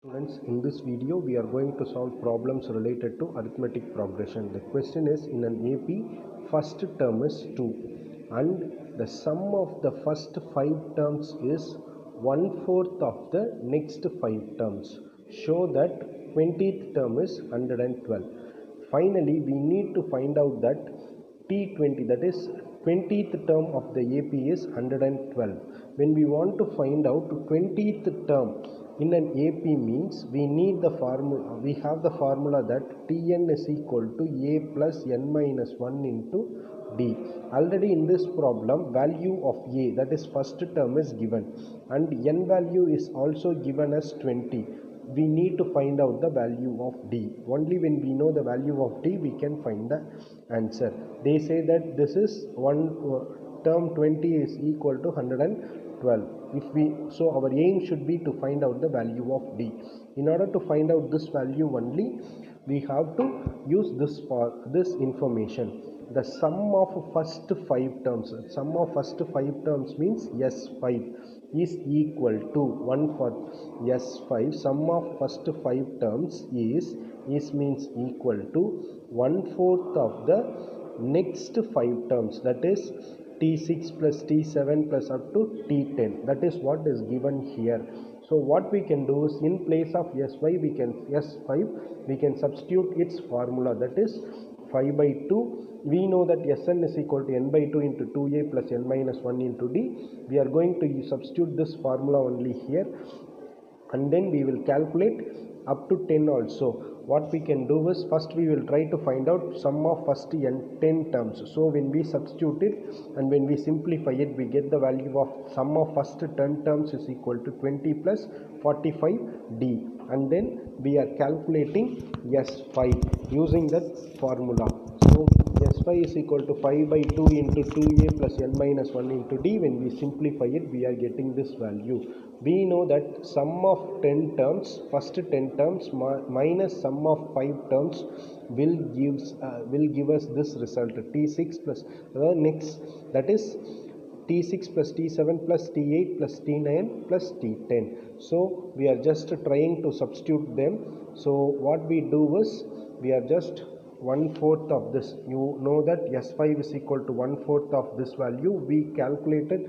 Students, in this video we are going to solve problems related to arithmetic progression. The question is, in an AP, first term is 2 and the sum of the first 5 terms is 1/4 of the next 5 terms. Show that 20th term is 112. Finally, we need to find out that T20, that is 20th term of the AP, is 112. When we want to find out 20th term in an AP means we need the formula, we have the formula that Tn is equal to A plus n minus 1 into D. Already in this problem, value of A, that is first term, is given and n value is also given as 20. We need to find out the value of D. Only when we know the value of D, we can find the answer. They say that this is one term 20 is equal to 112. So our aim should be to find out the value of D. In order to find out this value only, we have to use this for this information. The sum of first 5 terms, sum of first 5 terms means S5 is equal to 1 for S5. Sum of first 5 terms is means equal to 1/4 of the next 5 terms, that is T6 plus T7 plus up to T10. That is what is given here. So what we can do is, in place of S5 we can substitute its formula, that is 5 by 2. We know that Sn is equal to n by 2 into 2a plus n minus 1 into d. We are going to substitute this formula only here and then we will calculate up to 10 also. What we can do is, first we will try to find out sum of first 10 terms. So when we substitute it and when we simplify it, we get the value of sum of first 10 terms is equal to 20 plus 45d, and then we are calculating S5 using that formula. So S5 is equal to 5 by 2 into 2a plus n minus 1 into d. When we simplify it, we are getting this value. We know that sum of 10 terms, first 10 terms minus sum of 5 terms will give us this result, T6 plus the next, that is T6 plus T7 plus T8 plus T9 plus T10. So we are just trying to substitute them. So what we do is, we are just 1/4 of this. You know that S5 is equal to 1/4 of this value. We calculated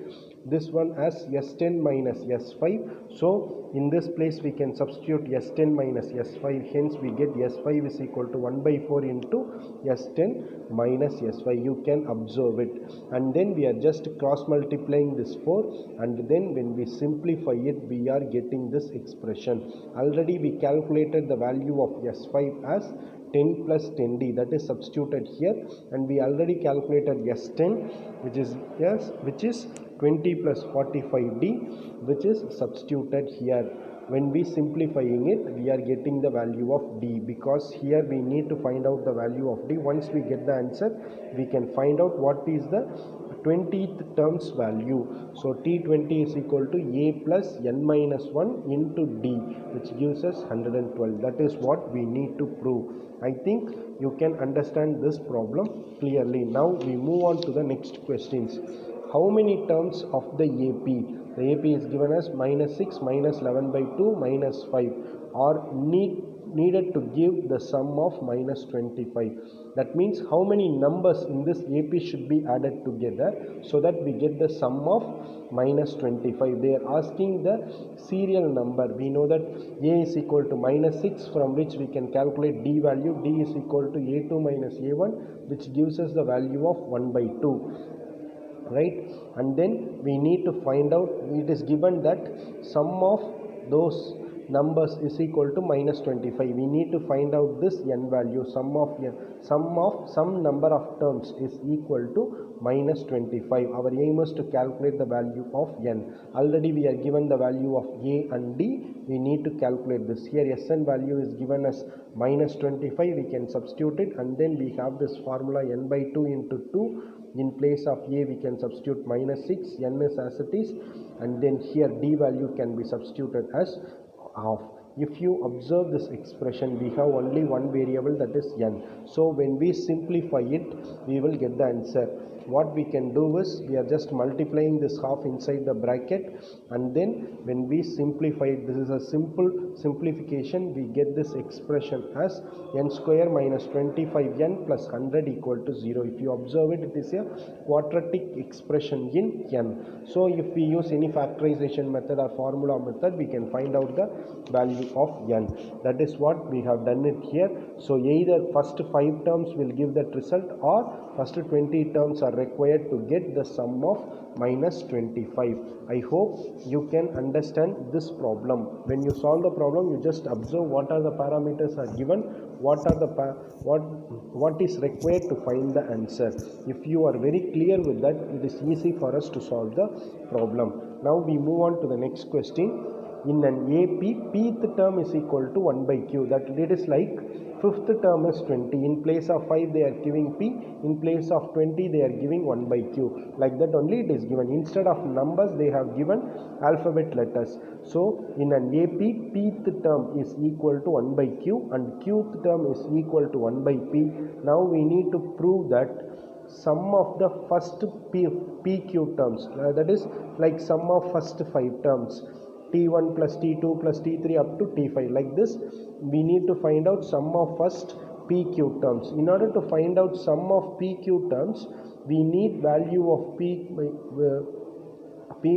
this one as S10 minus S5. So in this place we can substitute S10 minus S5. Hence we get S5 is equal to 1 by 4 into S10 minus S5. You can observe it. And then we are just cross multiplying this 4, and then when we simplify it, we are getting this expression. Already we calculated the value of S5 as 10 plus 10d, that is substituted here, and we already calculated S10 which is 20 plus 45d, which is substituted here. When we simplifying it, we are getting the value of d, because here we need to find out the value of d. Once we get the answer, we can find out what is the 20th term's value. So T20 is equal to a plus n minus 1 into d, which gives us 112. That is what we need to prove. I think you can understand this problem clearly. Now we move on to the next questions. How many terms of the AP? The AP is given as minus 6, minus 11 by 2, minus 5 are needed to give the sum of minus 25. That means how many numbers in this AP should be added together so that we get the sum of minus 25. They are asking the serial number. We know that A is equal to minus 6, from which we can calculate D value. D is equal to A2 minus A1, which gives us the value of 1 by 2. Right, and then we need to find out, it is given that sum of those numbers is equal to minus 25. We need to find out this n value. Sum of some number of terms is equal to minus 25. Our aim is to calculate the value of n. Already we are given the value of a and d. We need to calculate this. Here Sn value is given as minus 25. We can substitute it, and then we have this formula n by 2 into 2. In place of a, we can substitute minus 6, n is as it is, and then here d value can be substituted as half. If you observe this expression, we have only one variable, that is n. So when we simplify it, we will get the answer. what we can do is we are just multiplying this half inside the bracket, and then when we simplify it, this is a simple simplification, we get this expression as n square minus 25n plus 100 equal to 0. If you observe it, it is a quadratic expression in n. So if we use any factorization method or formula method, we can find out the value of n. That is what we have done it here. So either first 5 terms will give that result, or first 20 terms are required to get the sum of minus 25. I hope you can understand this problem. When you solve the problem, you just observe what are the parameters are given, what are the what is required to find the answer. If you are very clear with that, it is easy for us to solve the problem. Now we move on to the next question. In an AP, pth term is equal to 1 by q. That it is like fifth term is 20. In place of 5 they are giving p, in place of 20 they are giving 1 by q. Like that only it is given. Instead of numbers they have given alphabet letters. So in an AP, pth term is equal to 1 by q and qth term is equal to 1 by p. Now we need to prove that sum of the first pq terms, that is like sum of first 5 terms, t1 plus t2 plus t3 up to t5, like this we need to find out sum of first pq terms. In order to find out sum of pq terms, we need value of p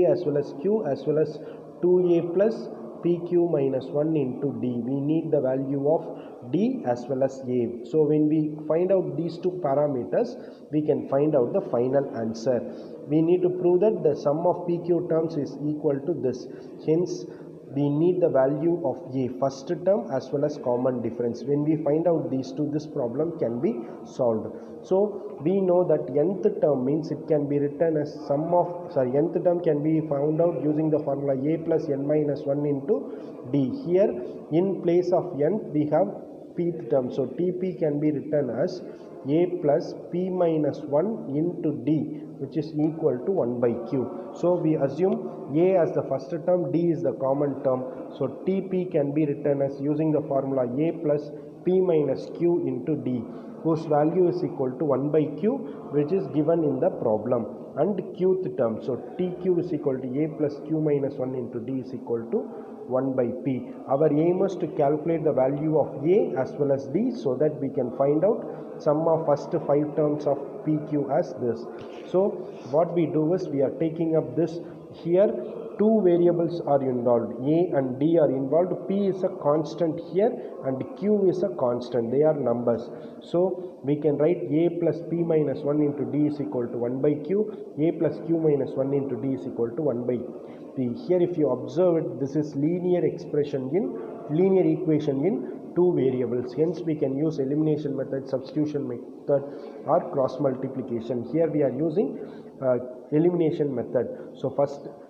as well as q as well as 2a plus pq minus 1 into d. We need the value of d as well as a. So when we find out these two parameters, we can find out the final answer. We need to prove that the sum of pq terms is equal to this. Hence we need the value of a, first term as well as common difference. When we find out these two, this problem can be solved. So we know that nth term means it can be written as sum of, nth term can be found out using the formula a plus n minus 1 into d. Here in place of n we have pth term, so tp can be written as a plus p minus 1 into d, which is equal to 1 by q. So we assume a as the first term, d is the common term. So tp can be written as using the formula a plus p minus q into d, whose value is equal to 1 by q, which is given in the problem, and qth term. So tq is equal to a plus q minus 1 into d is equal to 1 by p. Our aim is to calculate the value of a as well as d, so that we can find out sum of first 5 terms of pq as this. So what we do is we are taking up this. Here two variables are involved, a and d are involved. P is a constant here and q is a constant, they are numbers. So we can write a plus p minus 1 into d is equal to 1 by q, a plus q minus 1 into d is equal to 1 by p. Here if you observe it, this is linear expression in linear equation in two variables. Hence we can use elimination method, substitution method, or cross multiplication. Here we are using elimination method. So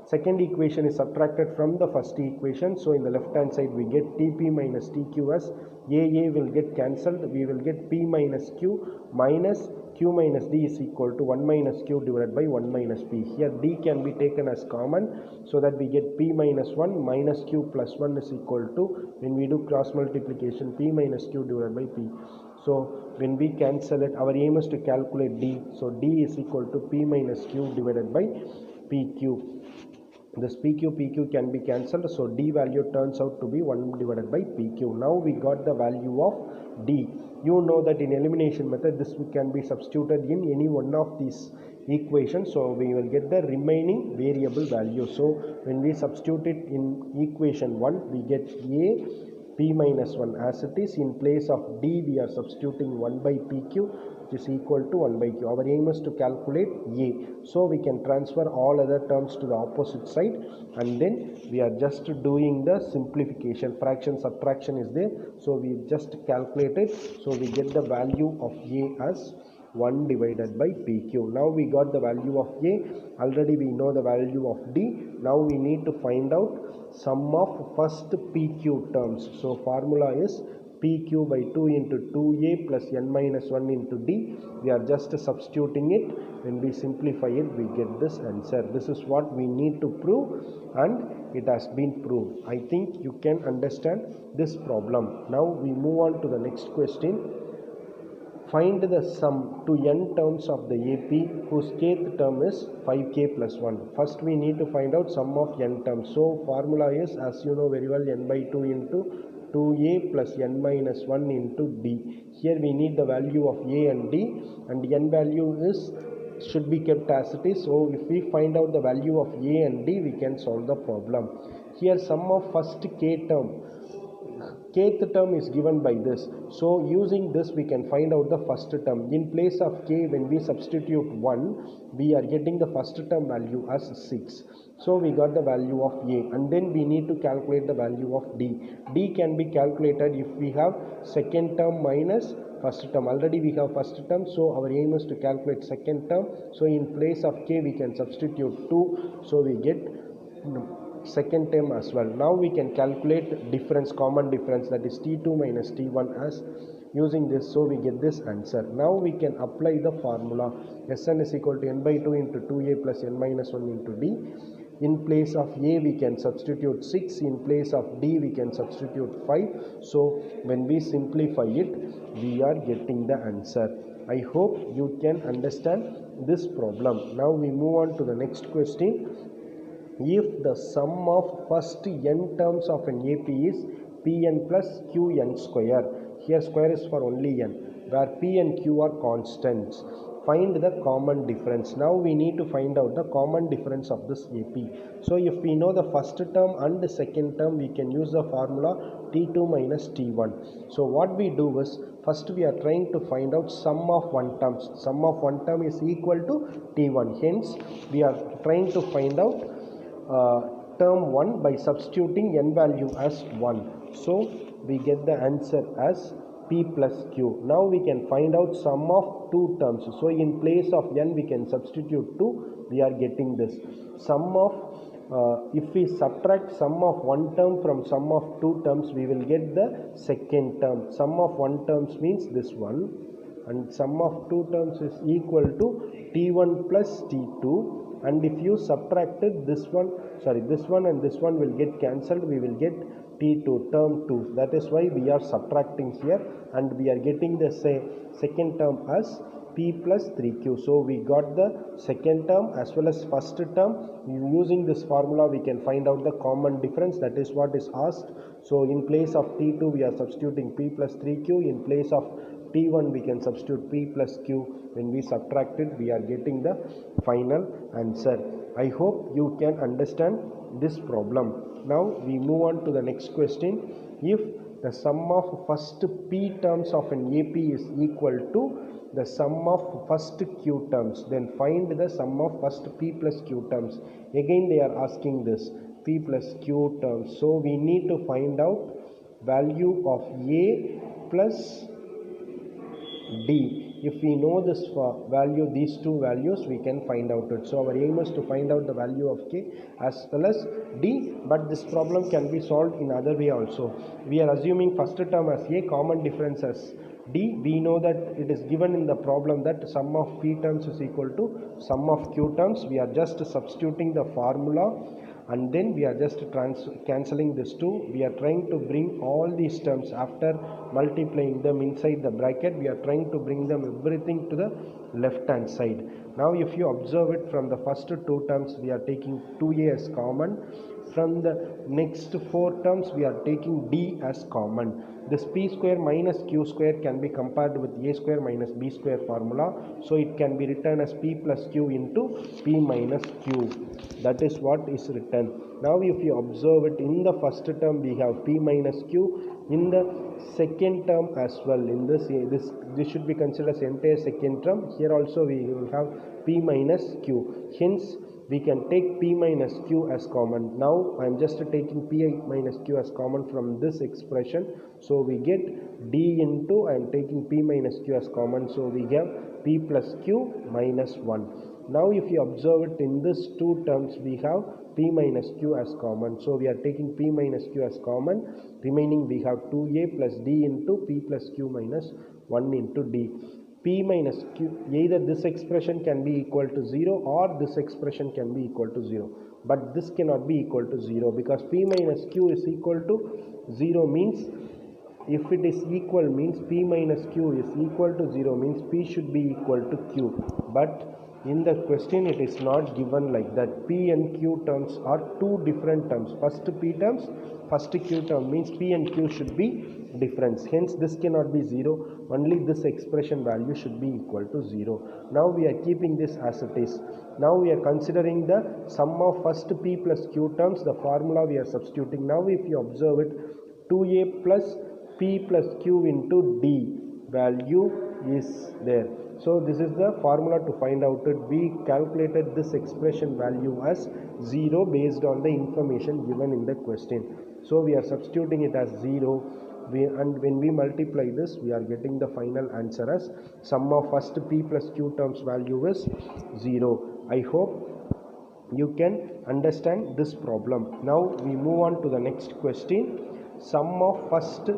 second equation is subtracted from the first equation. So in the left hand side we get tp minus tq as a will get cancelled. We will get p minus q minus q minus d is equal to 1 minus q divided by 1 minus p. Here d can be taken as common, so that we get p minus 1 minus q plus 1 is equal to, when we do cross multiplication, p minus q divided by p. So when we cancel it, our aim is to calculate d. So d is equal to p minus q divided by pq. This pq can be cancelled, so d value turns out to be 1 divided by pq. Now we got the value of d. You know that in elimination method this can be substituted in any one of these equations, so we will get the remaining variable value. So when we substitute it in equation 1, we get a p minus 1 as it is. In place of d we are substituting 1 by pq, which is equal to 1 by q. Our aim is to calculate a, so we can transfer all other terms to the opposite side, and then we are just doing the simplification. Fraction subtraction is there, so we just calculate it. So we get the value of a as 1 divided by pq. Now we got the value of a. Already we know the value of d. Now we need to find out sum of first pq terms. So formula is pq by 2 into 2a plus n minus 1 into d. We are just substituting it. When we simplify it, we get this answer. This is what we need to prove, and it has been proved. I think you can understand this problem. Now we move on to the next question. Find the sum to n terms of the AP whose kth term is 5k plus 1. First we need to find out sum of n terms. So formula is, as you know very well, n by 2 into 2a plus n minus 1 into d. Here we need the value of a and d, and n value is should be kept as it is. So if we find out the value of a and d, we can solve the problem. Here sum of first k term, kth term is given by this. So using this we can find out the first term. In place of k, when we substitute 1, we are getting the first term value as 6. So we got the value of a, and then we need to calculate the value of d. D can be calculated if we have second term minus first term. Already we have first term, so our aim is to calculate second term. So in place of k we can substitute 2, so we get second term as well. Now we can calculate difference, common difference, that is t2 minus t1 as using this. So we get this answer. Now we can apply the formula. Sn is equal to n by 2 into 2a plus n minus 1 into d. In place of a we can substitute 6, in place of d we can substitute 5. So when we simplify it, we are getting the answer. I hope you can understand this problem. Now we move on to the next question. If the sum of first n terms of an AP is Pn plus Qn square, here square is for only n, where P and Q are constants, find the common difference. Now we need to find out the common difference of this AP. So if we know the first term and the second term, we can use the formula T2 minus T1. So what we do is, first we are trying to find out sum of one term. Sum of one term is equal to T1. Hence we are trying to find out term 1 by substituting n value as 1. So we get the answer as P plus Q. Now we can find out sum of two terms. So in place of n we can substitute 2. We are getting this sum of if we subtract sum of one term from sum of two terms, we will get the second term. Sum of one terms means this one, and sum of two terms is equal to T1 plus T2. And if you subtracted this one and this one will get cancelled, we will get T2, term 2. That is why we are subtracting here, and we are getting the second term as P plus 3Q. So we got the second term as well as first term. Using this formula we can find out the common difference. That is what is asked. So in place of T2 we are substituting P plus 3Q. In place of T1 we can substitute P plus Q. When we subtract it, we are getting the final answer. I hope you can understand this problem. Now we move on to the next question. If the sum of first P terms of an AP is equal to the sum of first Q terms, then find the sum of first P plus Q terms. Again they are asking this P plus Q terms. So we need to find out value of A plus D. If we know this value, these two values, we can find out it. So our aim is to find out the value of K as well as D, but this problem can be solved in other way also. We are assuming first term as A, common difference as D. We know that it is given in the problem that sum of P terms is equal to sum of Q terms. We are just substituting the formula, and then we are just cancelling this 2. We are trying to bring all these terms after multiplying them inside the bracket. We are trying to bring them everything to the left hand side. Now if you observe it, from the first two terms we are taking 2a as common. From the next 4 terms we are taking d as common. This p square minus q square can be compared with a square minus b square formula. So it can be written as p plus q into p minus q. That is what is written. Now if you observe it, in the first term we have p minus q. In the second term as well, in this should be considered as entire second term. Here also we will have p minus q. Hence we can take p minus q as common. Now I am just taking p minus q as common from this expression. So we get d into, I am taking p minus q as common. So we have p plus q minus 1. Now if you observe it, in this two terms we have p minus q as common. So we are taking p minus q as common. Remaining we have 2a plus d into p plus q minus 1 into d. P minus q, either this expression can be equal to 0 or this expression can be equal to 0. But this cannot be equal to 0, because p minus q is equal to 0 means If it is equal means p minus q is equal to 0 means p should be equal to q, but in the question it is not given like that. P and q terms are two different terms. First p terms, first q term means p and q should be difference, hence this cannot be 0, only this expression value should be equal to 0. Now we are keeping this as it is. Now we are considering the sum of first p plus q terms, the formula we are substituting. Now if you observe it, 2a plus p plus q into d value is there. So this is the formula to find out it. We calculated this expression value as 0 based on the information given in the question. So we are substituting it as 0, and when we multiply this we are getting the final answer as sum of first p plus q terms value is 0. I hope you can understand this problem. Now we move on to the next question. Sum of first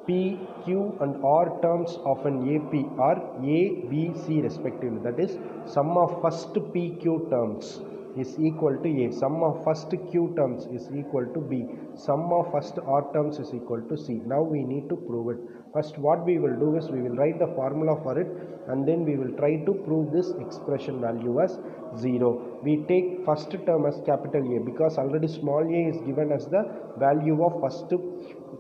P, Q and R terms of an AP are A, B, C respectively. That is, sum of first P, Q terms is equal to A. Sum of first Q terms is equal to B. Sum of first R terms is equal to C. Now we need to prove it. First what we will do is we will write the formula for it, and then we will try to prove this expression value as 0. We take first term as capital A because already small a is given as the value of first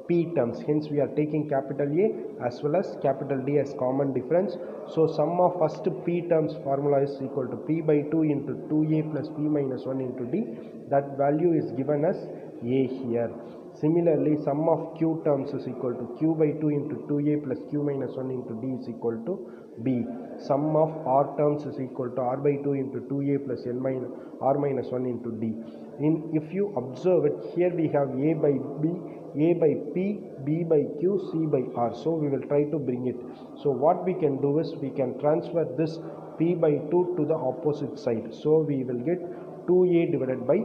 P terms, hence we are taking capital A as well as capital D as common difference. So sum of first P terms formula is equal to P by 2 into 2A plus P minus 1 into D. That value is given as A here. Similarly, sum of Q terms is equal to Q by 2 into 2A plus Q minus 1 into D is equal to B. Sum of R terms is equal to R by 2 into 2A plus N minus R minus 1 into D. If you observe it, here we have A by B, A by P, B by Q, C by R. So we will try to bring it. So what we can do is we can transfer this P by 2 to the opposite side. So we will get 2A divided by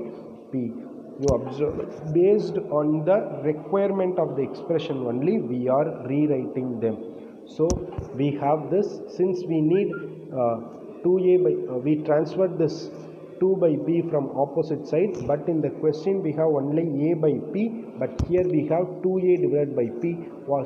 P. You observe, based on the requirement of the expression only we are rewriting them. So we have this, since we need 2A by, we transferred this 2 by B from opposite side, but in the question we have only A by P, but here we have 2A divided by P.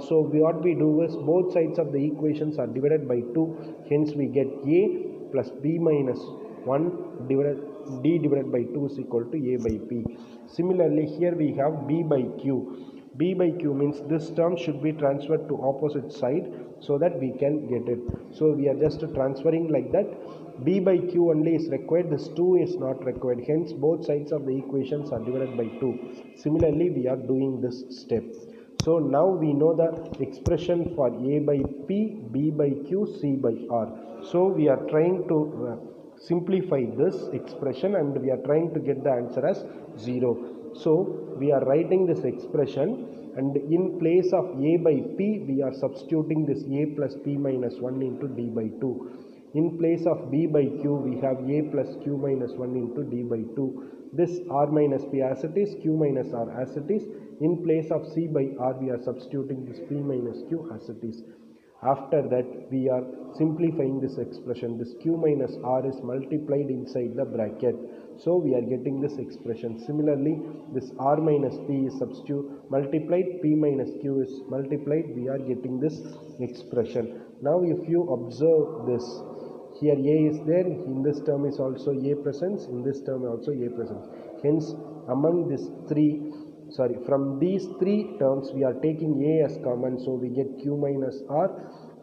So what we do is both sides of the equations are divided by 2, hence we get A plus B minus 1 divided D divided by 2 is equal to A by P. Similarly, here we have B by Q. B by Q means this term should be transferred to opposite side so that we can get it. So we are just transferring like that. B by Q only is required, this 2 is not required, hence both sides of the equations are divided by 2. Similarly, we are doing this step. So now we know the expression for A by P, B by Q, C by R. So we are trying to simplify this expression and we are trying to get the answer as 0. So we are writing this expression, and in place of A by P we are substituting this A plus P minus 1 into D by 2. In place of B by Q we have A plus Q minus 1 into D by 2. This R minus P as it is, Q minus R as it is. In place of C by R we are substituting this P minus Q as it is. After that we are simplifying this expression. This Q minus R is multiplied inside the bracket. So we are getting this expression. Similarly, this R minus P is multiplied, P minus Q is multiplied. We are getting this expression. Now if you observe this, here A is there, in this term is also A presence, in this term also A presence. Hence, among these from these three terms we are taking A as common, so we get Q minus R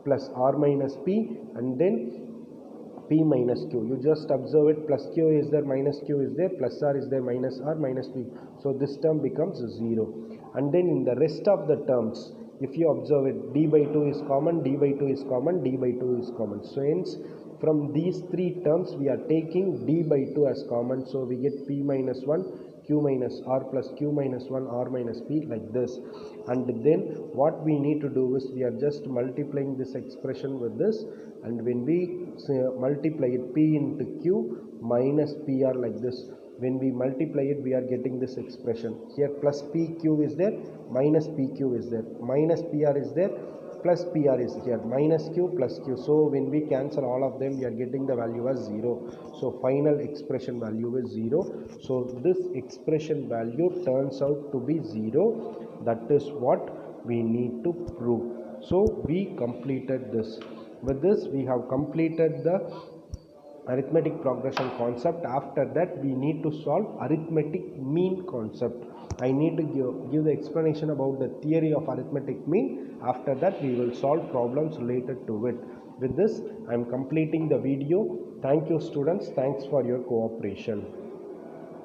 plus R minus P and then P minus Q. You just observe it, plus Q is there, minus Q is there, plus R is there, minus R, minus P. So this term becomes 0. And then in the rest of the terms, if you observe it, D by 2 is common, D by 2 is common, D by 2 is common. So hence, from these three terms we are taking D by 2 as common, so we get P minus 1, Q minus R plus Q minus 1, R minus P, like this. And then what we need to do is we are just multiplying this expression with this, and when we multiply it, P into Q minus PR like this, when we multiply it we are getting this expression. Here plus PQ is there, minus PQ is there, minus PR is there, plus PR is here, minus Q plus Q. So when we cancel all of them we are getting the value as 0. So final expression value is 0. So this expression value turns out to be 0. That is what we need to prove. So we completed this. With this we have completed the arithmetic progression concept. After that we need to solve arithmetic mean concept. I need to give the explanation about the theory of arithmetic mean. After that we will solve problems related to it. With this I am completing the video. Thank you students. Thanks for your cooperation.